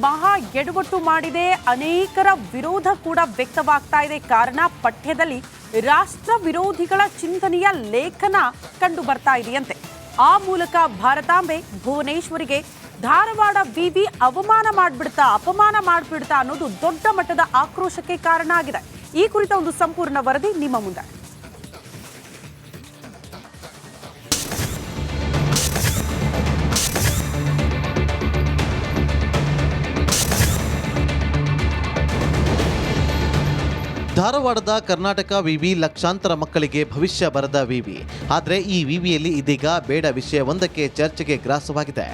ಮಹಾ ಎಡವಟ್ಟು ಮಾಡಿದೆ. ಅನೇಕರ ವಿರೋಧ ಕೂಡ ವ್ಯಕ್ತವಾಗ್ತಾ ಇದೆ. ಕಾರಣ ಪಠ್ಯದಲ್ಲಿ ರಾಷ್ಟ್ರ ವಿರೋಧಿಗಳ ಚಿಂತನೆಯ ಲೇಖನ ಕಂಡು ಬರ್ತಾ ಇದೆಯಂತೆ. ಆ ಮೂಲಕ ಭಾರತಾಂಬೆ ಭುವನೇಶ್ವರಿಗೆ ಧಾರವಾಡ ವಿವಿ ಅಪಮಾನ ಮಾಡ್ಬಿಡ್ತಾ ಅನ್ನೋದು ದೊಡ್ಡ ಮಟ್ಟದ ಆಕ್ರೋಶಕ್ಕೆ ಕಾರಣ ಆಗಿದೆ. ಈ ಕುರಿತ ಒಂದು ಸಂಪೂರ್ಣ ವರದಿ ನಿಮ್ಮ ಮುಂದೆ. ಧಾರವಾಡದ ಕರ್ನಾಟಕ ವಿವಿ ಲಕ್ಷಾಂತರ ಮಕ್ಕಳಿಗೆ ಭವಿಷ್ಯ ಬರೆದ ವಿವಿ. ಆದರೆ ಈ ವಿವಿಯಲ್ಲಿ ಇದೀಗ ಬೇಡ ವಿಷಯವೊಂದಕ್ಕೆ ಚರ್ಚೆಗೆ ಗ್ರಾಸವಾಗಿದೆ.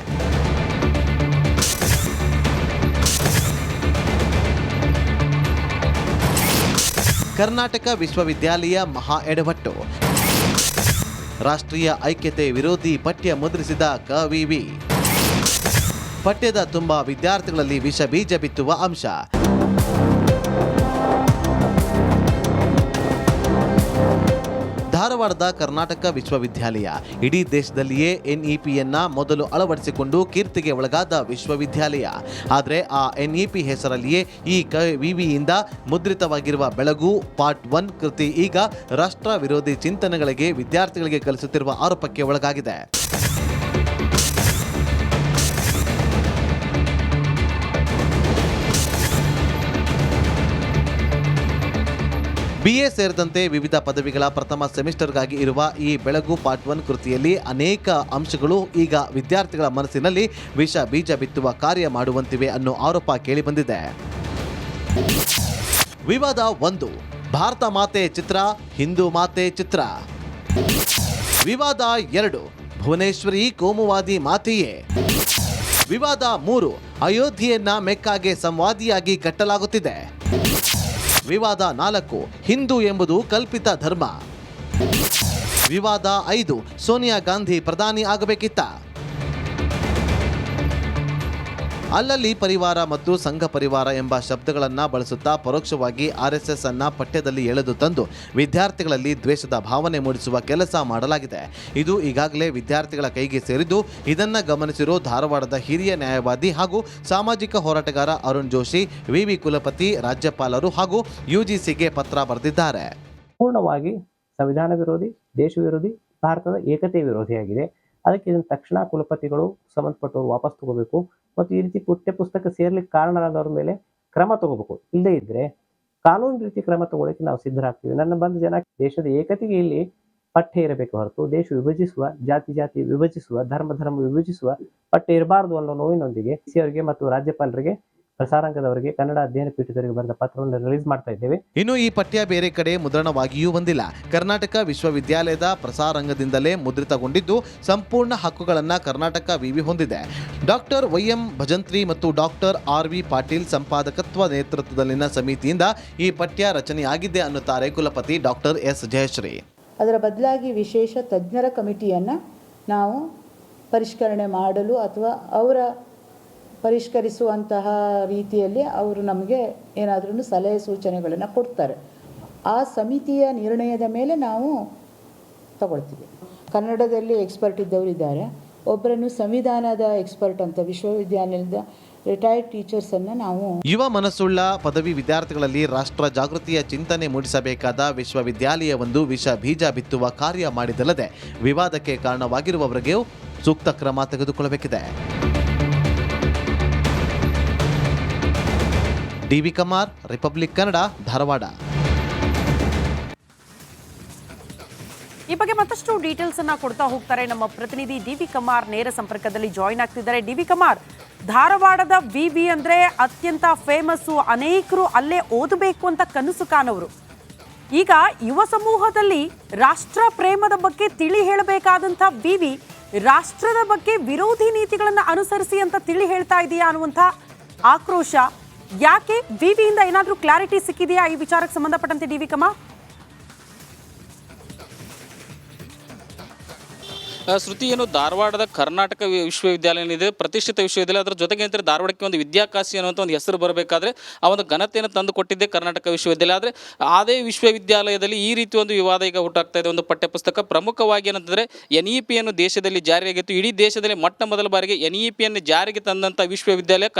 ಕರ್ನಾಟಕ ವಿಶ್ವವಿದ್ಯಾಲಯ ಮಹಾ ಎಡವಟ್ಟು. ರಾಷ್ಟ್ರೀಯ ಐಕ್ಯತೆ ವಿರೋಧಿ ಪಠ್ಯ ಮುದ್ರಿಸಿದ ಕವಿವಿ. ಪಠ್ಯದ ತುಂಬ ವಿದ್ಯಾರ್ಥಿಗಳಲ್ಲಿ ವಿಷ ಬೀಜ ಬಿತ್ತುವ ಅಂಶ. ಧಾರವಾಡದ ಕರ್ನಾಟಕ ವಿಶ್ವವಿದ್ಯಾಲಯ ಇಡೀ ದೇಶದಲ್ಲಿಯೇ NEPಯನ್ನ ಮೊದಲು ಅಳವಡಿಸಿಕೊಂಡು ಕೀರ್ತಿಗೆ ಒಳಗಾದ ವಿಶ್ವವಿದ್ಯಾಲಯ. ಆದರೆ ಆ NEP ಹೆಸರಲ್ಲಿಯೇ ಈ ವಿವಿಯಿಂದ ಮುದ್ರಿತವಾಗಿರುವ ಬೆಳಗು ಪಾರ್ಟ್ 1 ಕೃತಿ ಈಗ ರಾಷ್ಟ್ರ ವಿರೋಧಿ ಚಿಂತನೆಗಳಿಗೆ ವಿದ್ಯಾರ್ಥಿಗಳಿಗೆ ಕಲಿಸುತ್ತಿರುವ ಆರೋಪಕ್ಕೆ ಒಳಗಾಗಿದೆ. BA ಸೇರಿದಂತೆ ವಿವಿಧ ಪದವಿಗಳ ಪ್ರಥಮ ಸೆಮಿಸ್ಟರ್ಗಾಗಿ ಇರುವ ಈ ಬೆಳಗು ಪಾರ್ಟ್ 1 ಕೃತಿಯಲ್ಲಿ ಅನೇಕ ಅಂಶಗಳು ಈಗ ವಿದ್ಯಾರ್ಥಿಗಳ ಮನಸ್ಸಿನಲ್ಲಿ ವಿಷ ಬೀಜ ಬಿತ್ತುವ ಕಾರ್ಯ ಮಾಡುವಂತಿವೆ ಅನ್ನೋ ಆರೋಪ ಕೇಳಿಬಂದಿದೆ. ವಿವಾದ 1, ಭಾರತ ಮಾತೆ ಚಿತ್ರ ಹಿಂದೂ ಮಾತೆ ಚಿತ್ರ. ವಿವಾದ 2, ಭುವನೇಶ್ವರಿ ಕೋಮುವಾದಿ ಮಾತೆಯೇ. ವಿವಾದ 3, ಅಯೋಧ್ಯೆಯನ್ನ ಮೆಕ್ಕಾಗೆ ಸಂವಾದಿಯಾಗಿ ಕಟ್ಟಲಾಗುತ್ತಿದೆ. ವಿವಾದ 4, ಹಿಂದೂ ಎಂಬುದು ಕಲ್ಪಿತ ಧರ್ಮ. ವಿವಾದ 5, ಸೋನಿಯಾ ಗಾಂಧಿ ಪ್ರಧಾನಿ ಆಗಬೇಕಿತ್ತ. ಅಲ್ಲಲ್ಲಿ ಪರಿವಾರ ಮತ್ತು ಸಂಘ ಪರಿವಾರ ಎಂಬ ಶಬ್ದಗಳನ್ನು ಬಳಸುತ್ತಾ ಪರೋಕ್ಷವಾಗಿ RSS ಅನ್ನ ಪಠ್ಯದಲ್ಲಿ ಎಳೆದು ತಂದು ವಿದ್ಯಾರ್ಥಿಗಳಲ್ಲಿ ದ್ವೇಷದ ಭಾವನೆ ಮೂಡಿಸುವ ಕೆಲಸ ಮಾಡಲಾಗಿದೆ. ಇದು ಈಗಾಗಲೇ ವಿದ್ಯಾರ್ಥಿಗಳ ಕೈಗೆ ಸೇರಿದ್ದು ಇದನ್ನ ಗಮನಿಸಿರೋ ಧಾರವಾಡದ ಹಿರಿಯ ನ್ಯಾಯವಾದಿ ಹಾಗೂ ಸಾಮಾಜಿಕ ಹೋರಾಟಗಾರ ಅರುಣ್ ಜೋಶಿ ವಿವಿ ಕುಲಪತಿ, ರಾಜ್ಯಪಾಲರು ಹಾಗೂ UGCಗೆ ಪತ್ರ ಬರೆದಿದ್ದಾರೆ. ಪೂರ್ಣವಾಗಿ ಸಂವಿಧಾನ ವಿರೋಧಿ, ದೇಶ ವಿರೋಧಿ, ಭಾರತದ ಏಕತೆ ವಿರೋಧಿಯಾಗಿದೆ. ಅದಕ್ಕೆ ಇದನ್ನು ತಕ್ಷಣ ಕುಲಪತಿಗಳು ಸಂಬಂಧಪಟ್ಟವರು ವಾಪಸ್ ತಗೋಬೇಕು ಮತ್ತು ಈ ರೀತಿ ಪುಸ್ತಕ ಸೇರ್ಲಿಕ್ಕೆ ಕಾರಣರಾದವ್ರ ಮೇಲೆ ಕ್ರಮ ತಗೋಬೇಕು. ಇಲ್ಲದೇ ಇದ್ರೆ ಕಾನೂನು ರೀತಿ ಕ್ರಮ ತಗೊಳ್ಳಕ್ಕೆ ನಾವು ಸಿದ್ಧರಾಗ್ತೀವಿ. ನನ್ನ ಬಂದ ಜನ ದೇಶದ ಏಕತೆಗೆ ಇಲ್ಲಿ ಪಠ್ಯ ಇರಬೇಕು ಹೊರತು ದೇಶ ವಿಭಜಿಸುವ, ಜಾತಿ ವಿಭಜಿಸುವ, ಧರ್ಮ ವಿಭಜಿಸುವ ಪಠ್ಯ ಇರಬಾರದು ಅನ್ನೋ ನೋವಿನೊಂದಿಗೆ ಅವರಿಗೆ ಮತ್ತು ರಾಜ್ಯಪಾಲರಿಗೆ, ಪ್ರಸಾರಾಂಗದವರಿಗೆ, ಕನ್ನಡ ಅಧ್ಯಯನ ಪೀಠದವರಿಗೆ ಬರೆದ ಪತ್ರವನ್ನು ರಿಲೀಸ್ ಮಾಡ್ತಾ ಇದ್ದೇವೆ. ಇನ್ನು ಈ ಪಠ್ಯ ಬೇರೆ ಕಡೆ ಮುದ್ರಣವಾಗಿಯೂ ಬಂದಿಲ್ಲ. ಕರ್ನಾಟಕ ವಿಶ್ವವಿದ್ಯಾಲಯದ ಪ್ರಸಾರಾಂಗದಿಂದಲೇ ಮುದ್ರಿತಗೊಂಡಿದ್ದು ಸಂಪೂರ್ಣ ಹಕ್ಕುಗಳನ್ನು ಕರ್ನಾಟಕ ವಿವಿ ಹೊಂದಿದೆ. ಡಾಕ್ಟರ್ YM ಭಜಂತ್ರಿ ಮತ್ತು ಡಾಕ್ಟರ್ RV ಪಾಟೀಲ್ ಸಂಪಾದಕತ್ವ ನೇತೃತ್ವದಲ್ಲಿನ ಸಮಿತಿಯಿಂದ ಈ ಪಠ್ಯ ರಚನೆಯಾಗಿದೆ ಅನ್ನುತ್ತಾರೆ ಕುಲಪತಿ ಡಾಕ್ಟರ್ S ಜಯಶ್ರೀ. ಅದರ ಬದಲಾಗಿ ವಿಶೇಷ ತಜ್ಞರ ಕಮಿಟಿಯನ್ನು ನಾವು ಪರಿಷ್ಕರಣೆ ಮಾಡಲು ಅಥವಾ ಅವರ ಪರಿಷ್ಕರಿಸುವಂತಹ ರೀತಿಯಲ್ಲಿ ಅವರು ನಮಗೆ ಏನಾದರೂ ಸಲಹೆ ಸೂಚನೆಗಳನ್ನು ಕೊಡ್ತಾರೆ. ಆ ಸಮಿತಿಯ ನಿರ್ಣಯದ ಮೇಲೆ ನಾವು ತಗೊಳ್ತೀವಿ. ಕನ್ನಡದಲ್ಲಿ ಎಕ್ಸ್ಪರ್ಟ್ ಇದ್ದವರಿದ್ದಾರೆ, ಒಬ್ಬರನ್ನು ಸಂವಿಧಾನದ ಎಕ್ಸ್ಪರ್ಟ್ ಅಂತ ವಿಶ್ವವಿದ್ಯಾಲಯದ ರಿಟೈರ್ಡ್ ಟೀಚರ್ಸನ್ನು ನಾವು. ಯುವ ಮನಸ್ಸುಳ್ಳ ಪದವಿ ವಿದ್ಯಾರ್ಥಿಗಳಲ್ಲಿ ರಾಷ್ಟ್ರ ಜಾಗೃತಿಯ ಚಿಂತನೆ ಮೂಡಿಸಬೇಕಾದ ವಿಶ್ವವಿದ್ಯಾಲಯವೊಂದು ವಿಷ ಬೀಜ ಬಿತ್ತುವ ಕಾರ್ಯ ಮಾಡಿದಲ್ಲದೆ ವಿವಾದಕ್ಕೆ ಕಾರಣವಾಗಿರುವವರಿಗೆ ಸೂಕ್ತ ಕ್ರಮ ತೆಗೆದುಕೊಳ್ಳಬೇಕಿದೆ. DV Kumar, republic Kannada, Dharwad. ಈ ಬಗ್ಗೆ ಮತ್ತಷ್ಟು ಡೀಟೇಲ್ಸ್ ಅನ್ನ ಕೊಡ್ತಾ ಹೋಗ್ತಾರೆ ನಮ್ಮ ಪ್ರತಿನಿಧಿ DV ಕಮಾರ್. ನೇರ ಸಂಪರ್ಕದಲ್ಲಿ ಜಾಯಿನ್ ಆಗ್ತಿದ್ದಾರೆ. DV ಕಮಾರ್, ಧಾರವಾಡದ ವಿವಿ ಅಂದ್ರೆ ಅತ್ಯಂತ ಫೇಮಸ್ಸು, ಅನೇಕರು ಅಲ್ಲೇ ಓದಬೇಕು ಅಂತ ಕನಸು ಕಾಣೋರು. ಈಗ ಯುವ ಸಮೂಹದಲ್ಲಿ ರಾಷ್ಟ್ರ ಪ್ರೇಮದ ಬಗ್ಗೆ ತಿಳಿ ಹೇಳಬೇಕಾದಂಥ ವಿವಿ ರಾಷ್ಟ್ರದ ಬಗ್ಗೆ ವಿರೋಧಿ ನೀತಿಗಳನ್ನು ಅನುಸರಿಸಿ ಅಂತ ತಿಳಿ ಹೇಳ್ತಾ ಇದೆಯಾ ಅನ್ನುವಂಥ ಆಕ್ರೋಶ. ಯಾಕೆ ವಿವಿಯಿಂದ ಏನಾದರೂ ಕ್ಲಾರಿಟಿ ಸಿಕ್ಕಿದೆಯಾ ಈ ವಿಚಾರಕ್ಕೆ ಸಂಬಂಧಪಟ್ಟಂತೆ DV ಕಮಾರ್? ಶ್ರುತಿ ಏನು ಧಾರವಾಡದ ಕರ್ನಾಟಕ ವಿಶ್ವವಿದ್ಯಾಲಯ ಏನಿದೆ, ಪ್ರತಿಷ್ಠಿತ ವಿಶ್ವವಿದ್ಯಾಲಯ, ಅದರ ಜೊತೆಗೆ ಅಂತ ಧಾರವಾಡಕ್ಕೆ ಒಂದು ವಿದ್ಯಾಕಾಶಿ ಅನ್ನುವಂಥ ಒಂದು ಹೆಸರು ಬರಬೇಕಾದ್ರೆ ಆ ಒಂದು ಘನತೆಯನ್ನು ತಂದು ಕೊಟ್ಟಿದ್ದೆ ಕರ್ನಾಟಕ ವಿಶ್ವವಿದ್ಯಾಲಯ. ಆದರೆ ಅದೇ ವಿಶ್ವವಿದ್ಯಾಲಯದಲ್ಲಿ ಈ ರೀತಿ ಒಂದು ವಿವಾದ ಈಗ ಹುಟ್ಟಾಗ್ತಾ ಇದೆ. ಒಂದು ಪಠ್ಯಪುಸ್ತಕ ಪ್ರಮುಖವಾಗಿ ಏನಂತಂದರೆ NEP-ಯನ್ನು ದೇಶದಲ್ಲಿ ಜಾರಿಯಾಗಿತ್ತು. ಇಡೀ ದೇಶದಲ್ಲಿ ಮೊಟ್ಟ ಮೊದಲ ಬಾರಿಗೆ NEP-ಯನ್ನು ಜಾರಿಗೆ ತಂದಂಥ ವಿಶ್ವವಿದ್ಯಾಲಯ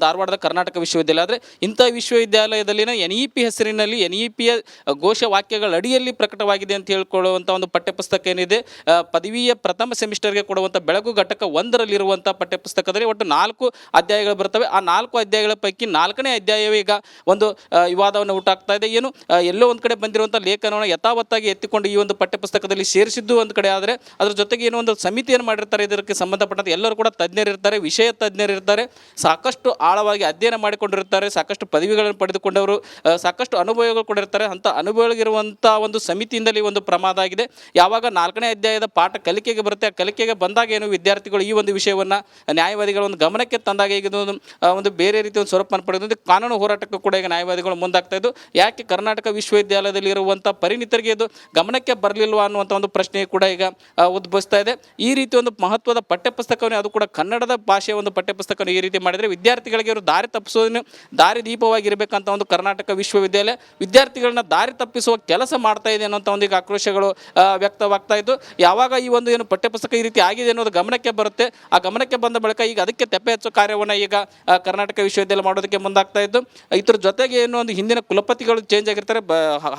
ಧಾರವಾಡದ ಕರ್ನಾಟಕ ವಿಶ್ವವಿದ್ಯಾಲಯ. ಆದರೆ ಇಂಥ ವಿಶ್ವವಿದ್ಯಾಲಯದಲ್ಲಿನ NEP ಹೆಸರಿನಲ್ಲಿ NEP-ಯ ಘೋಷವಾಕ್ಯಗಳ ಅಡಿಯಲ್ಲಿ ಪ್ರಕಟವಾಗಿದೆ ಅಂತ ಹೇಳ್ಕೊಳ್ಳುವಂಥ ಒಂದು ಪಠ್ಯಪುಸ್ತಕ ಏನಿದೆ, ಪದವಿಯ ಪ್ರಥಮ ಸೆಮಿಸ್ಟರ್ಗೆ ಕೊಡುವಂಥ ಬೆಳಗು ಘಟಕ 1ರಲ್ಲಿರುವಂಥ ಪಠ್ಯಪುಸ್ತಕದಲ್ಲಿ ಒಟ್ಟು 4 ಅಧ್ಯಾಯಗಳು ಬರ್ತವೆ. ಆ 4 ಅಧ್ಯಾಯಗಳ ಪೈಕಿ 4ನೇ ಅಧ್ಯಾಯವೇ ಈಗ ಒಂದು ವಿವಾದವನ್ನು ಹುಟ್ಟಾಗ್ತಾ ಇದೆ. ಏನು ಎಲ್ಲೋ ಒಂದು ಕಡೆ ಬಂದಿರುವಂಥ ಲೇಖನವನ್ನು ಯಥಾವತ್ತಾಗಿ ಎತ್ತಿಕೊಂಡು ಈ ಒಂದು ಪಠ್ಯಪುಸ್ತಕದಲ್ಲಿ ಸೇರಿಸಿದ್ದು ಒಂದು ಕಡೆ, ಆದರೆ ಅದರ ಜೊತೆಗೆ ಏನೋ ಒಂದು ಸಮಿತಿಯನ್ನು ಮಾಡಿರ್ತಾರೆ. ಇದಕ್ಕೆ ಸಂಬಂಧಪಟ್ಟಂತೆ ಎಲ್ಲರೂ ಕೂಡ ತಜ್ಞರಿರ್ತಾರೆ, ವಿಷಯ ತಜ್ಞರಿರ್ತಾರೆ, ಸಾಕಷ್ಟು ಆಳವಾಗಿ ಅಧ್ಯಯನ ಮಾಡಿಕೊಂಡಿರ್ತಾರೆ, ಸಾಕಷ್ಟು ಪದವಿಗಳನ್ನು ಪಡೆದುಕೊಂಡವರು, ಸಾಕಷ್ಟು ಅನುಭವಗಳು ಕೂಡ ಇರ್ತಾರೆ. ಅಂಥ ಅನುಭವಗಳಿರುವಂಥ ಒಂದು ಸಮಿತಿಯಿಂದಲೇ ಒಂದು ಪ್ರಮಾದ ಆಗಿದೆ. ಯಾವಾಗ 4ನೇ ಅಧ್ಯಾಯದ ಪಾಠ ಕಲಿಕೆಗೆ ಬರುತ್ತೆ, ಆ ಕಲಿಕೆಗೆ ಬಂದಾಗ ಏನು ವಿದ್ಯಾರ್ಥಿಗಳು ಈ ಒಂದು ವಿಷಯವನ್ನು ನ್ಯಾಯವಾದಿಗಳ ಒಂದು ಗಮನಕ್ಕೆ ತಂದಾಗ ಈಗ ಒಂದು ಬೇರೆ ರೀತಿಯ ಒಂದು ಸ್ವರೂಪವನ್ನು ಪಡೆದು ಕಾನೂನು ಹೋರಾಟಕ್ಕೂ ಕೂಡ ಈಗ ನ್ಯಾಯವಾದಿಗಳು ಮುಂದಾಗ್ತಾ ಇದ್ದು, ಯಾಕೆ ಕರ್ನಾಟಕ ವಿಶ್ವವಿದ್ಯಾಲಯದಲ್ಲಿ ಇರುವಂಥ ಪರಿಣಿತರಿಗೆ ಇದು ಗಮನಕ್ಕೆ ಬರಲಿಲ್ವಾ ಅನ್ನುವಂಥ ಒಂದು ಪ್ರಶ್ನೆ ಕೂಡ ಈಗ ಉದ್ಭವಿಸ್ತಾ ಇದೆ. ಈ ರೀತಿ ಒಂದು ಮಹತ್ವದ ಪಠ್ಯಪುಸ್ತಕವನ್ನು, ಅದು ಕೂಡ ಕನ್ನಡದ ಭಾಷೆಯ ಒಂದು ಪಠ್ಯಪುಸ್ತಕವನ್ನು ಈ ರೀತಿ ಮಾಡಿದರೆ ವಿದ್ಯಾರ್ಥಿಗಳಿಗೆ ಇವರು ದಾರಿ ತಪ್ಪಿಸೋದನ್ನು ದಾರಿದೀಪವಾಗಿರಬೇಕಂತ ಒಂದು ಕರ್ನಾಟಕ ವಿಶ್ವವಿದ್ಯಾಲಯ ವಿದ್ಯಾರ್ಥಿಗಳನ್ನ ದಾರಿ ತಪ್ಪಿಸುವ ಕೆಲಸ ಮಾಡ್ತಾ ಇದೆ ಅನ್ನೋಂಥ ಒಂದು ಈಗ ಆಕ್ರೋಶಗಳು ವ್ಯಕ್ತವಾಗ್ತಾ ಇದ್ದು, ಯಾವಾಗ ಈ ಒಂದು ಏನು ಪಠ್ಯಪುಸ್ತಕ ಈ ರೀತಿ ಆಗಿದೆ ಅನ್ನೋದು ಗಮನಕ್ಕೆ ಬರುತ್ತೆ, ಆ ಗಮನಕ್ಕೆ ಬಂದ ಬಳಿಕ ಈಗ ಅದಕ್ಕೆ ತೆಪ್ಪೆ ಹಚ್ಚೋ ಕಾರ್ಯವನ್ನು ಈಗ ಕರ್ನಾಟಕ ವಿಶ್ವವಿದ್ಯಾಲಯ ಮಾಡೋದಕ್ಕೆ ಮುಂದಾಗ್ತಾ ಇದ್ದು, ಇದ್ರ ಜೊತೆಗೆ ಏನು ಒಂದು ಹಿಂದಿನ ಕುಲಪತಿಗಳು ಚೇಂಜ್ ಆಗಿರ್ತಾರೆ,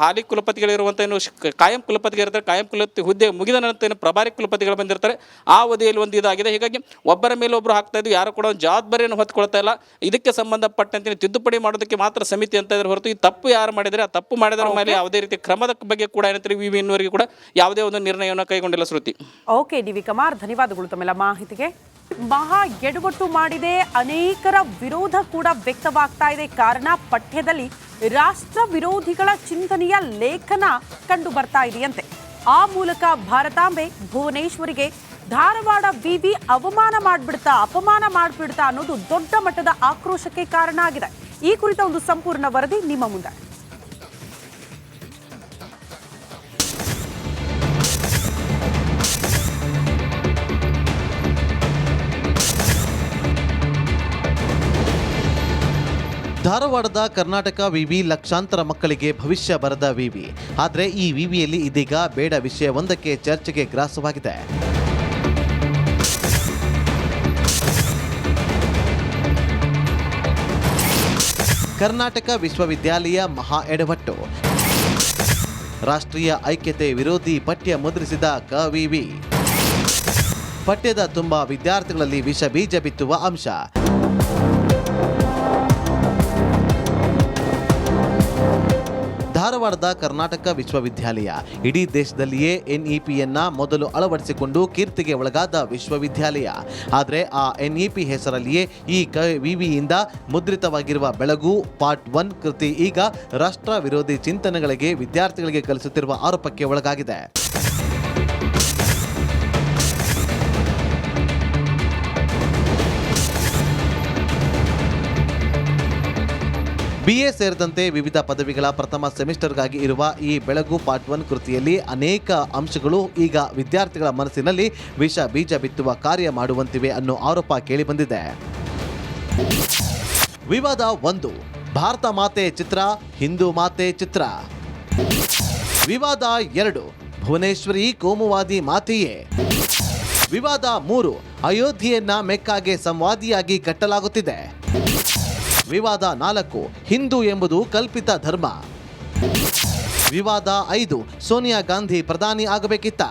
ಹಾಲಿ ಕುಲಪತಿಗಳಿರುವಂಥ ಏನು ಕಾಯಂ ಕುಲಪತಿಗಳಿರ್ತಾರೆ, ಕಾಯಂ ಕುಲಪತಿ ಹುದ್ದೆ ಮುಗಿದ ನಂತರ ಏನು ಪ್ರಭಾರಿ ಕುಲಪತಿಗಳು ಬಂದಿರ್ತಾರೆ, ಆ ಅವಧಿಯಲ್ಲಿ ಒಂದು ಇದಾಗಿದೆ. ಹೀಗಾಗಿ ಒಬ್ಬರ ಮೇಲೆ ಒಬ್ಬರು ಹಾಕ್ತಾ ಇದ್ದು, ಯಾರು ಕೂಡ ಒಂದು ಜವಾಬ್ದಾರಿಯನ್ನು ಹೊತ್ಕೊಳ್ತಾ ಇಲ್ಲ. ಇದಕ್ಕೆ ಸಂಬಂಧಪಟ್ಟಂತೆ ತಿದ್ದುಪಡಿ ಮಾಡೋದಕ್ಕೆ ಮಾತ್ರ ಸಮಿತಿ ಅಂತ ಇದ್ರೆ ಹೊರತು ಈ ತಪ್ಪು ಯಾರು ಮಾಡಿದರೆ ಆ ತಪ್ಪು ಮಾಡಿದವರ ಮೇಲೆ ಯಾವುದೇ ರೀತಿ ಕ್ರಮದ ಬಗ್ಗೆ ಕೂಡ ಏನಂತಾರೆ ವಿವಿ ಇನ್ನುವರೆಗೂ ಕೂಡ ಯಾವುದೇ ಒಂದು ನಿರ್ಣಯವನ್ನು ಕೈಗೊಂಡಿಲ್ಲ. ಶ್ರುತಿ. Okay DV. ಕಮಾರ್, ಧನ್ಯವಾದಗಳು ತಮ್ಮೆಲ್ಲ ಮಾಹಿತಿಗೆ. ಮಹಾ ಎಡವಟ್ಟು ಮಾಡಿದೆ, ಅನೇಕರ ವಿರೋಧ ಕೂಡ ವ್ಯಕ್ತವಾಗ್ತಾ ಇದೆ. ಕಾರಣ ಪಠ್ಯದಲ್ಲಿ ರಾಷ್ಟ್ರ ವಿರೋಧಿಗಳ ಚಿಂತನೆಯ ಲೇಖನ ಕಂಡು ಬರ್ತಾ ಇದೆಯಂತೆ. ಆ ಮೂಲಕ ಭಾರತಾಂಬೆ ಭುವನೇಶ್ವರಿಗೆ ಧಾರವಾಡ ವಿವಿ ಅಪಮಾನ ಮಾಡ್ಬಿಡ್ತಾ ಅನ್ನೋದು ದೊಡ್ಡ ಮಟ್ಟದ ಆಕ್ರೋಶಕ್ಕೆ ಕಾರಣ ಆಗಿದೆ. ಈ ಕುರಿತ ಒಂದು ಸಂಪೂರ್ಣ ವರದಿ ನಿಮ್ಮ ಮುಂದೆ. ಧಾರವಾಡದ ಕರ್ನಾಟಕ ವಿವಿ ಲಕ್ಷಾಂತರ ಮಕ್ಕಳಿಗೆ ಭವಿಷ್ಯ ಬರೆದ ವಿವಿ. ಆದರೆ ಈ ವಿವಿಯಲ್ಲಿ ಇದೀಗ ಬೇಡ ವಿಷಯವೊಂದಕ್ಕೆ ಚರ್ಚೆಗೆ ಗ್ರಾಸವಾಗಿದೆ. ಕರ್ನಾಟಕ ವಿಶ್ವವಿದ್ಯಾಲಯ ಮಹಾ ಎಡವಟ್ಟು. ರಾಷ್ಟ್ರೀಯ ಐಕ್ಯತೆ ವಿರೋಧಿ ಪಠ್ಯ ಮುದ್ರಿಸಿದ ಕವಿವಿ. ಪಠ್ಯದ ತುಂಬ ವಿದ್ಯಾರ್ಥಿಗಳಲ್ಲಿ ವಿಷ ಬೀಜ ಬಿತ್ತುವ ಅಂಶ. ಧಾರವಾಡದ ಕರ್ನಾಟಕ ವಿಶ್ವವಿದ್ಯಾಲಯ ಇಡೀ ದೇಶದಲ್ಲಿಯೇ NEP-ಯನ್ನ ಮೊದಲು ಅಳವಡಿಸಿಕೊಂಡು ಕೀರ್ತಿಗೆ ಒಳಗಾದ ವಿಶ್ವವಿದ್ಯಾಲಯ. ಆದರೆ ಆ NEP ಹೆಸರಲ್ಲಿಯೇ ಈ ವಿವಿಯಿಂದ ಮುದ್ರಿತವಾಗಿರುವ ಬೆಳಗು ಪಾರ್ಟ್ 1 ಕೃತಿ ಈಗ ರಾಷ್ಟ್ರ ವಿರೋಧಿ ಚಿಂತನೆಗಳಿಗೆ ವಿದ್ಯಾರ್ಥಿಗಳಿಗೆ ಕಲಿಸುತ್ತಿರುವ ಆರೋಪಕ್ಕೆ ಒಳಗಾಗಿದೆ. BA ಸೇರಿದಂತೆ ವಿವಿಧ ಪದವಿಗಳ ಪ್ರಥಮ ಸೆಮಿಸ್ಟರ್ಗಾಗಿ ಇರುವ ಈ ಬೆಳಗು ಪಾರ್ಟ್ 1 ಕೃತಿಯಲ್ಲಿ ಅನೇಕ ಅಂಶಗಳು ಈಗ ವಿದ್ಯಾರ್ಥಿಗಳ ಮನಸ್ಸಿನಲ್ಲಿ ವಿಷ ಬೀಜ ಬಿತ್ತುವ ಕಾರ್ಯ ಮಾಡುವಂತಿವೆ ಅನ್ನೋ ಆರೋಪ ಕೇಳಿಬಂದಿದೆ. ವಿವಾದ 1, ಭಾರತ ಮಾತೆ ಚಿತ್ರ, ಹಿಂದೂ ಮಾತೆ ಚಿತ್ರ. ವಿವಾದ 2, ಭುವನೇಶ್ವರಿ ಕೋಮುವಾದಿ ಮಾತೆಯೇ. ವಿವಾದ 3, ಅಯೋಧ್ಯೆಯನ್ನ ಮೆಕ್ಕಾಗೆ ಸಂವಾದಿಯಾಗಿ ಕಟ್ಟಲಾಗುತ್ತಿದೆ. ವಿವಾದ 4, ಹಿಂದೂ ಎಂಬುದು ಕಲ್ಪಿತ ಧರ್ಮ. ವಿವಾದ 5, ಸೋನಿಯಾ ಗಾಂಧಿ ಪ್ರಧಾನಿ ಆಗಬೇಕಿತ್ತ.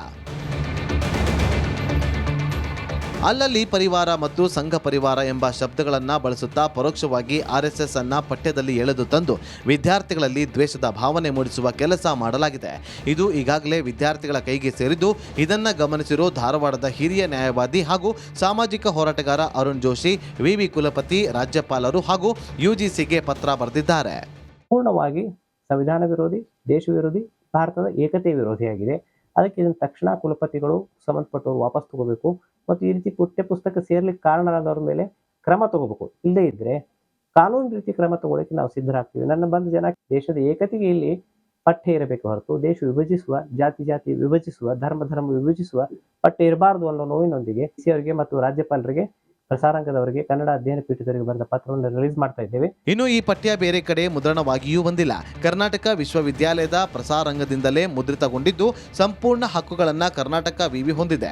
ಅಲ್ಲಲ್ಲಿ ಪರಿವಾರ ಮತ್ತು ಸಂಘ ಪರಿವಾರ ಎಂಬ ಶಬ್ದಗಳನ್ನು ಬಳಸುತ್ತಾ ಪರೋಕ್ಷವಾಗಿ RSS ಅನ್ನ ಪಠ್ಯದಲ್ಲಿ ಎಳೆದು ತಂದು ವಿದ್ಯಾರ್ಥಿಗಳಲ್ಲಿ ದ್ವೇಷದ ಭಾವನೆ ಮೂಡಿಸುವ ಕೆಲಸ ಮಾಡಲಾಗಿದೆ. ಇದು ಈಗಾಗಲೇ ವಿದ್ಯಾರ್ಥಿಗಳ ಕೈಗೆ ಸೇರಿದ್ದು, ಇದನ್ನ ಗಮನಿಸಿರೋ ಧಾರವಾಡದ ಹಿರಿಯ ನ್ಯಾಯವಾದಿ ಹಾಗೂ ಸಾಮಾಜಿಕ ಹೋರಾಟಗಾರ ಅರುಣ್ ಜೋಶಿ ವಿವಿ ಕುಲಪತಿ, ರಾಜ್ಯಪಾಲರು ಹಾಗೂ UGCಗೆ ಪತ್ರ ಬರೆದಿದ್ದಾರೆ. ಪೂರ್ಣವಾಗಿ ಸಂವಿಧಾನ ವಿರೋಧಿ, ದೇಶ ವಿರೋಧಿ, ಭಾರತದ ಏಕತೆ ವಿರೋಧಿಯಾಗಿದೆ. ಅದಕ್ಕೆ ಇದನ್ನು ತಕ್ಷಣ ಕುಲಪತಿಗಳು ಸಂಬಂಧಪಟ್ಟವರು ವಾಪಸ್ ತಗೋಬೇಕು ಮತ್ತು ಈ ರೀತಿ ಪಠ್ಯಪುಸ್ತಕ ಸೇರ್ಲಿಕ್ಕೆ ಕಾರಣರಾದವ್ರ ಮೇಲೆ ಕ್ರಮ ತಗೋಬೇಕು. ಇಲ್ಲದೇ ಇದ್ರೆ ಕಾನೂನು ರೀತಿ ಕ್ರಮ ತಗೊಳ್ಳಕ್ಕೆ ನಾವು ಸಿದ್ಧರಾಗ್ತೀವಿ. ನನ್ನ ಬಂದ ಜನ ದೇಶದ ಏಕತೆಗೆ ಇಲ್ಲಿ ಪಠ್ಯ ಇರಬೇಕು ಹೊರತು ದೇಶ ವಿಭಜಿಸುವ, ಜಾತಿ ವಿಭಜಿಸುವ, ಧರ್ಮ ವಿಭಜಿಸುವ ಪಠ್ಯ ಇರಬಾರದು ಅನ್ನೋ ನೋವಿನೊಂದಿಗೆ ಸಿ ಅವರಿಗೆ ಮತ್ತು ರಾಜ್ಯಪಾಲರಿಗೆ, ಪ್ರಸಾರಾಂಗದವರಿಗೆ, ಕನ್ನಡ ಅಧ್ಯಯನ ಪೀಠದವರಿಗೆ ಬರೆದ ಪತ್ರವನ್ನು ರಿಲೀಸ್ ಮಾಡ್ತಾ ಇದ್ದೇವೆ. ಇನ್ನು ಈ ಪಠ್ಯ ಬೇರೆ ಕಡೆ ಮುದ್ರಣವಾಗಿಯೂ ಬಂದಿಲ್ಲ. ಕರ್ನಾಟಕ ವಿಶ್ವವಿದ್ಯಾಲಯದ ಪ್ರಸಾರಾಂಗದಿಂದಲೇ ಮುದ್ರಿತಗೊಂಡಿದ್ದು ಸಂಪೂರ್ಣ ಹಕ್ಕುಗಳನ್ನು ಕರ್ನಾಟಕ ವಿವಿ ಹೊಂದಿದೆ.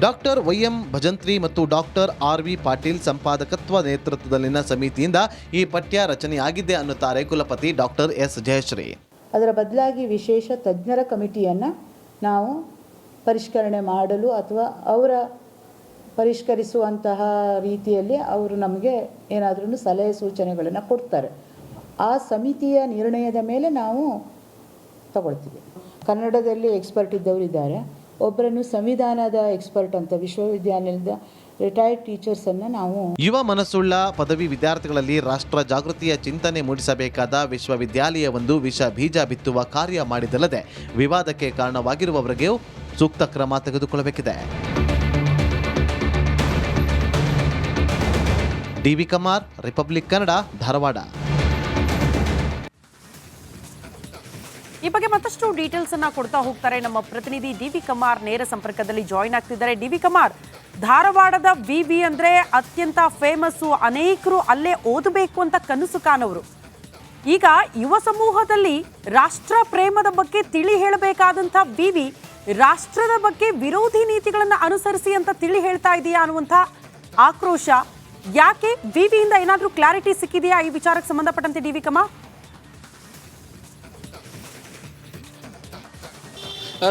ಡಾಕ್ಟರ್ ವೈ.ಎಂ. ಭಜಂತ್ರಿ ಮತ್ತು ಡಾಕ್ಟರ್ ಆರ್.ವಿ. ಪಾಟೀಲ್ ಸಂಪಾದಕತ್ವ ನೇತೃತ್ವದಲ್ಲಿನ ಸಮಿತಿಯಿಂದ ಈ ಪಠ್ಯ ರಚನೆಯಾಗಿದೆ ಅನ್ನುತ್ತಾರೆ ಕುಲಪತಿ ಡಾಕ್ಟರ್ ಎಸ್. ಜಯಶ್ರೀ. ಅದರ ಬದಲಾಗಿ ವಿಶೇಷ ತಜ್ಞರ ಕಮಿಟಿಯನ್ನು ನಾವು ಪರಿಷ್ಕರಣೆ ಮಾಡಲು ಅಥವಾ ಅವರ ಪರಿಷ್ಕರಿಸುವಂತಹ ರೀತಿಯಲ್ಲಿ ಅವರು ನಮಗೆ ಏನಾದರೂ ಸಲಹೆ ಸೂಚನೆಗಳನ್ನು ಕೊಡ್ತಾರೆ. ಆ ಸಮಿತಿಯ ನಿರ್ಣಯದ ಮೇಲೆ ನಾವು ತಗೊಳ್ತೀವಿ. ಕನ್ನಡದಲ್ಲಿ ಎಕ್ಸ್ಪರ್ಟ್ ಇದ್ದವರಿದ್ದಾರೆ, ಒಬ್ಬರನ್ನು ಸಂವಿಧಾನದ ಎಕ್ಸ್ಪರ್ಟ್ ಅಂತ ವಿಶ್ವವಿದ್ಯಾನಿಲಯದ ರಿಟೈರ್ಡ್ ಟೀಚರ್ಸನ್ನು ನಾವು ಯುವ ಮನಸ್ಸುಳ್ಳ ಪದವಿ ವಿದ್ಯಾರ್ಥಿಗಳಲ್ಲಿ ರಾಷ್ಟ್ರ ಜಾಗೃತಿಯ ಚಿಂತನೆ ಮೂಡಿಸಬೇಕಾದ ವಿಶ್ವವಿದ್ಯಾಲಯವೊಂದು ವಿಷ ಬೀಜ ಬಿತ್ತುವ ಕಾರ್ಯ ಮಾಡಿದಲ್ಲದೆ ವಿವಾದಕ್ಕೆ ಕಾರಣವಾಗಿರುವವರಿಗೆ ಸೂಕ್ತ ಕ್ರಮ ತೆಗೆದುಕೊಳ್ಳಬೇಕಿದೆ. ಡಿ.ವಿ. ಕಮಾರ್, ರಿಪಬ್ಲಿಕ್ ಕನ್ನಡ, ಧಾರವಾಡ. ಈ ಬಗ್ಗೆ ಮತ್ತಷ್ಟು ಡೀಟೇಲ್ಸ್ ಅನ್ನ ಕೊಡ್ತಾ ಹೋಗ್ತಾರೆ ನಮ್ಮ ಪ್ರತಿನಿಧಿ ಡಿ.ವಿ. ಕಮಾರ್ ನೇರ ಸಂಪರ್ಕದಲ್ಲಿ ಜಾಯಿನ್ ಆಗ್ತಿದ್ದಾರೆ. ಡಿ.ವಿ. ಕಮಾರ್, ಧಾರವಾಡದ ವಿವಿ ಅಂದ್ರೆ ಅತ್ಯಂತ ಫೇಮಸ್ಸು, ಅನೇಕರು ಅಲ್ಲೇ ಓದಬೇಕು ಅಂತ ಕನಸು ಕಾಣೋರು. ಈಗ ಯುವ ಸಮೂಹದಲ್ಲಿ ರಾಷ್ಟ್ರ ಪ್ರೇಮದ ಬಗ್ಗೆ ತಿಳಿ ಹೇಳಬೇಕಾದಂಥ ವಿವಿ ರಾಷ್ಟ್ರದ ಬಗ್ಗೆ ವಿರೋಧಿ ನೀತಿಗಳನ್ನು ಅನುಸರಿಸಿ ಅಂತ ತಿಳಿ ಹೇಳ್ತಾ ಇದೆಯಾ ಅನ್ನುವಂಥ ಆಕ್ರೋಶ. ಯಾಕೆ ವಿವಿಯಿಂದ ಏನಾದರೂ ಕ್ಲಾರಿಟಿ ಸಿಕ್ಕಿದೆಯಾ ಈ ವಿಚಾರಕ್ಕೆ ಸಂಬಂಧಪಟ್ಟಂತೆ ಡಿ.ವಿ. ಕಮಾರ್?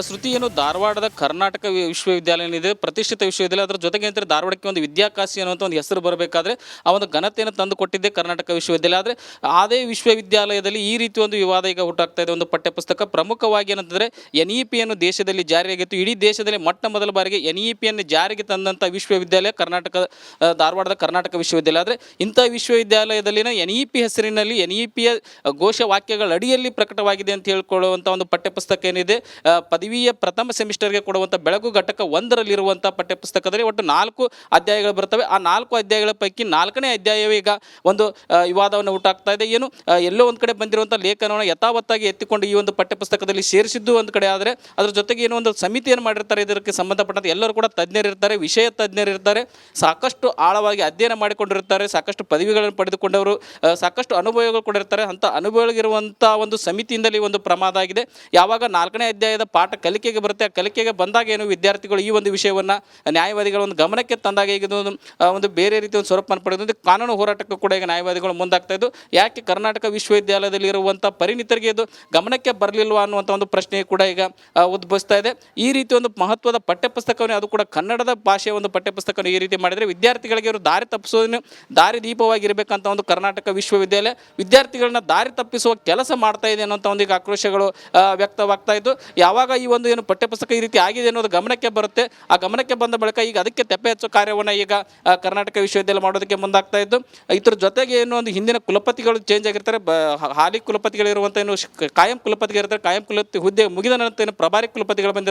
ಶ್ರುತಿ, ಏನು ಧಾರವಾಡದ ಕರ್ನಾಟಕ ವಿಶ್ವವಿದ್ಯಾಲಯ ಏನಿದೆ, ಪ್ರತಿಷ್ಠಿತ ವಿಶ್ವವಿದ್ಯಾಲಯ, ಅದರ ಜೊತೆಗೆ ಅಂದರೆ ಧಾರವಾಡಕ್ಕೆ ಒಂದು ವಿದ್ಯಾಕಾಶಿ ಅನ್ನುವಂಥ ಒಂದು ಹೆಸರು ಬರಬೇಕಾದ್ರೆ ಆ ಒಂದು ಘನತೆಯನ್ನು ತಂದು ಕೊಟ್ಟಿದ್ದೆ ಕರ್ನಾಟಕ ವಿಶ್ವವಿದ್ಯಾಲಯ. ಆದರೆ ಅದೇ ವಿಶ್ವವಿದ್ಯಾಲಯದಲ್ಲಿ ಈ ರೀತಿ ಒಂದು ವಿವಾದ ಈಗ ಹುಟ್ಟಾಗ್ತಾ ಇದೆ. ಒಂದು ಪಠ್ಯಪುಸ್ತಕ ಪ್ರಮುಖವಾಗಿ ಏನಂತಂದರೆ NEP-ಯನ್ನು ದೇಶದಲ್ಲಿ ಜಾರಿಯಾಗಿತ್ತು. ಇಡೀ ದೇಶದಲ್ಲಿ ಮೊಟ್ಟ ಮೊದಲ ಬಾರಿಗೆ NEP-ಯನ್ನು ಜಾರಿಗೆ ತಂದಂಥ ವಿಶ್ವವಿದ್ಯಾಲಯ ಧಾರವಾಡದ ಕರ್ನಾಟಕ ವಿಶ್ವವಿದ್ಯಾಲಯ. ಆದರೆ ಇಂಥ ವಿಶ್ವವಿದ್ಯಾಲಯದಲ್ಲಿನ NEP ಹೆಸರಿನಲ್ಲಿ NEP-ಯ ಘೋಷವಾಕ್ಯಗಳ ಅಡಿಯಲ್ಲಿ ಪ್ರಕಟವಾಗಿದೆ ಅಂತ ಹೇಳ್ಕೊಳ್ಳುವಂಥ ಒಂದು ಪಠ್ಯಪುಸ್ತಕ ಏನಿದೆ, ಪದವಿಯ ಪ್ರಥಮ ಸೆಮಿಸ್ಟರ್ಗೆ ಕೊಡುವಂಥ ಬೆಳಗು ಘಟಕ 1ರಲ್ಲಿರುವಂಥ ಪಠ್ಯಪುಸ್ತಕದಲ್ಲಿ ಒಟ್ಟು 4 ಅಧ್ಯಾಯಗಳು ಬರ್ತವೆ. ಆ 4 ಅಧ್ಯಾಯಗಳ ಪೈಕಿ 4ನೇ ಅಧ್ಯಾಯವೇ ಈಗ ಒಂದು ವಿವಾದವನ್ನು ಉಂಟಾಗ್ತಾ ಇದೆ. ಏನು ಎಲ್ಲೋ ಒಂದು ಕಡೆ ಬಂದಿರುವಂಥ ಲೇಖನವನ್ನು ಯಥಾವತ್ತಾಗಿ ಎತ್ತಿಕೊಂಡು ಈ ಒಂದು ಪಠ್ಯಪುಸ್ತಕದಲ್ಲಿ ಸೇರಿಸಿದ್ದು ಒಂದು ಕಡೆ, ಆದರೆ ಅದರ ಜೊತೆಗೆ ಏನೋ ಒಂದು ಸಮಿತಿಯನ್ನು ಮಾಡಿರ್ತಾರೆ. ಇದಕ್ಕೆ ಸಂಬಂಧಪಟ್ಟಂತೆ ಎಲ್ಲರೂ ಕೂಡ ತಜ್ಞರಿರ್ತಾರೆ, ವಿಷಯ ತಜ್ಞರಿರ್ತಾರೆ, ಸಾಕಷ್ಟು ಆಳವಾಗಿ ಅಧ್ಯಯನ ಮಾಡಿಕೊಂಡಿರ್ತಾರೆ, ಸಾಕಷ್ಟು ಪದವಿಗಳನ್ನು ಪಡೆದುಕೊಂಡವರು, ಸಾಕಷ್ಟು ಅನುಭವಗಳು ಕೂಡ ಇರ್ತಾರೆ. ಅಂಥ ಅನುಭವಗಳಿರುವಂಥ ಒಂದು ಸಮಿತಿಯಿಂದಲೇ ಒಂದು ಪ್ರಮಾದ ಆಗಿದೆ. ಯಾವಾಗ 4ನೇ ಅಧ್ಯಾಯದ ಪಾಠ ಕಲಿಕೆಗೆ ಬರುತ್ತೆ, ಆ ಕಲಿಕೆಗೆ ಬಂದಾಗ ಏನು ವಿದ್ಯಾರ್ಥಿಗಳು ಈ ಒಂದು ವಿಷಯವನ್ನು ನ್ಯಾಯವಾದಿಗಳ ಒಂದು ಗಮನಕ್ಕೆ ತಂದಾಗ ಈಗ ಒಂದು ಬೇರೆ ರೀತಿಯ ಒಂದು ಸ್ವರೂಪವನ್ನು ಪಡೆದು ಕಾನೂನು ಹೋರಾಟಕ್ಕೂ ಕೂಡ ಈಗ ನ್ಯಾಯವಾದಿಗಳು ಮುಂದಾಗ್ತಾ ಇದ್ದು, ಯಾಕೆ ಕರ್ನಾಟಕ ವಿಶ್ವವಿದ್ಯಾಲಯದಲ್ಲಿ ಇರುವಂಥ ಪರಿಣಿತರಿಗೆ ಇದು ಗಮನಕ್ಕೆ ಬರಲಿಲ್ವಾ ಅನ್ನುವಂಥ ಒಂದು ಪ್ರಶ್ನೆ ಕೂಡ ಈಗ ಉದ್ಭವಿಸ್ತಾ ಇದೆ. ಈ ರೀತಿ ಒಂದು ಮಹತ್ವದ ಪಠ್ಯಪುಸ್ತಕವನ್ನು, ಅದು ಕೂಡ ಕನ್ನಡದ ಭಾಷೆಯ ಒಂದು ಪಠ್ಯಪುಸ್ತಕವನ್ನು ಈ ರೀತಿ ಮಾಡಿದರೆ ವಿದ್ಯಾರ್ಥಿಗಳಿಗೆ ಅವರು ದಾರಿ ತಪ್ಪಿಸೋದನ್ನು ದಾರಿದೀಪವಾಗಿರಬೇಕಂತ ಒಂದು ಕರ್ನಾಟಕ ವಿಶ್ವವಿದ್ಯಾಲಯ ವಿದ್ಯಾರ್ಥಿಗಳನ್ನ ದಾರಿ ತಪ್ಪಿಸುವ ಕೆಲಸ ಮಾಡ್ತಾ ಇದೆ ಅನ್ನೋಂಥ ಒಂದು ಈಗ ಆಕ್ರೋಶಗಳು ವ್ಯಕ್ತವಾಗ್ತಾ ಇದ್ದು, ಯಾವಾಗ ಈ ಒಂದು ಏನು ಪಠ್ಯಪುಸ್ತಕ ಈ ರೀತಿ ಆಗಿದೆ ಅನ್ನೋದು ಗಮನಕ್ಕೆ ಬರುತ್ತೆ, ಆ ಗಮನಕ್ಕೆ ಬಂದ ಬಳಿಕ ಈಗ ಅದಕ್ಕೆ ತೆಪ್ಪೆ ಹಚ್ಚೋ ಕಾರ್ಯವನ್ನು ಈಗ ಕರ್ನಾಟಕ ವಿಶ್ವವಿದ್ಯಾಲಯ ಮಾಡೋದಕ್ಕೆ ಮುಂದಾಗ್ತಾ ಇದ್ದು, ಇದ್ರ ಜೊತೆಗೆ ಏನು ಒಂದು ಹಿಂದಿನ ಕುಲಪತಿಗಳು ಚೇಂಜ್ ಆಗಿರ್ತಾರೆ, ಹಾಲಿ ಕುಲಪತಿಗಳಿರುವಂಥ ಏನು ಕಾಯಂ ಕುಲಪತಿಗಳಿರ್ತಾರೆ, ಕಾಯಂ ಹುದ್ದೆ ಮುಗಿದ ನಂತರ ಏನು ಪ್ರಭಾರಿ ಕುಲಪತಿಗಳು ಬಂದಿರ್ತಾರೆ.